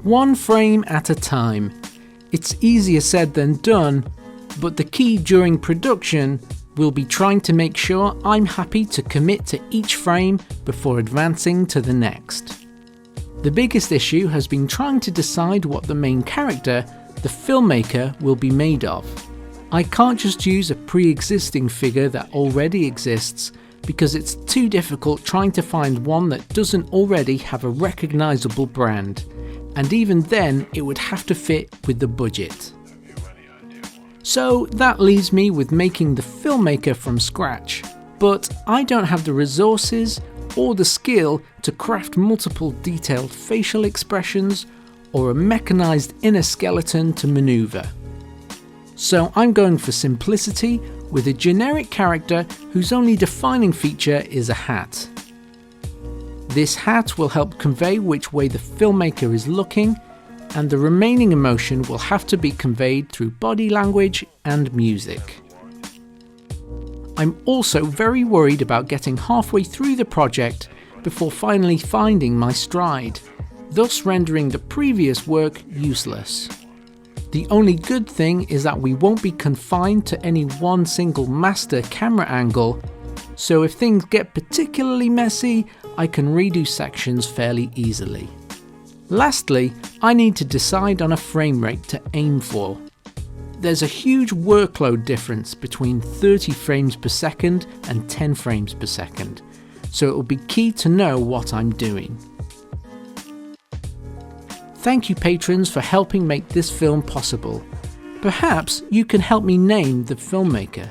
one frame at a time. It's easier said than done, but the key during production will be trying to make sure I'm happy to commit to each frame before advancing to the next. The biggest issue has been trying to decide what the main character, the filmmaker, will be made of. I can't just use a pre-existing figure that already exists because it's too difficult trying to find one that doesn't already have a recognizable brand, and even then it would have to fit with the budget. So that leaves me with making the filmmaker from scratch, but I don't have the resources or the skill to craft multiple detailed facial expressions or a mechanized inner skeleton to maneuver. So I'm going for simplicity with a generic character whose only defining feature is a hat. This hat will help convey which way the filmmaker is looking, and the remaining emotion will have to be conveyed through body language and music. I'm also very worried about getting halfway through the project before finally finding my stride, thus rendering the previous work useless. The only good thing is that we won't be confined to any one single master camera angle, so if things get particularly messy, I can redo sections fairly easily. Lastly, I need to decide on a frame rate to aim for. There's a huge workload difference between 30 frames per second and 10 frames per second, so it will be key to know what I'm doing. Thank you patrons for helping make this film possible. Perhaps you can help me name the filmmaker.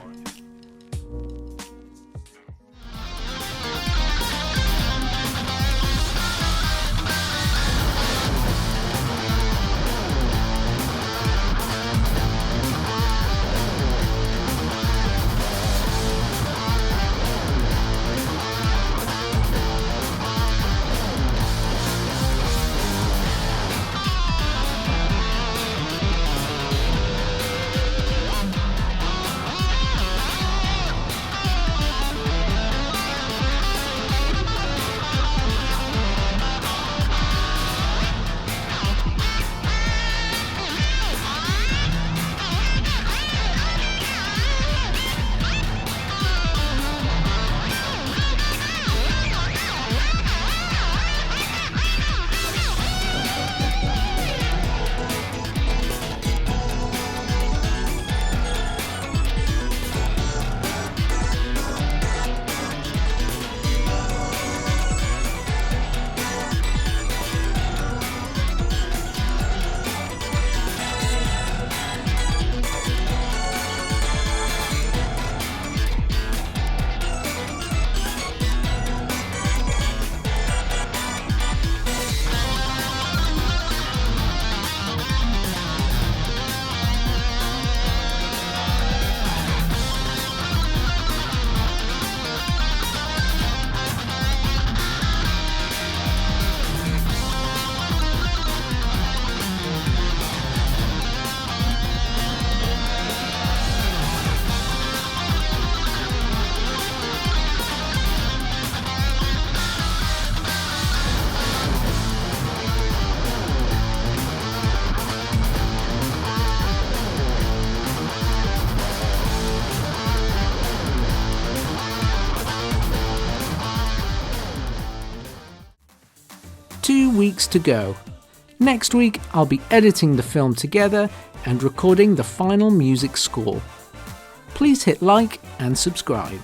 Weeks to go. Next week I'll be editing the film together and recording the final music score. Please hit like and subscribe.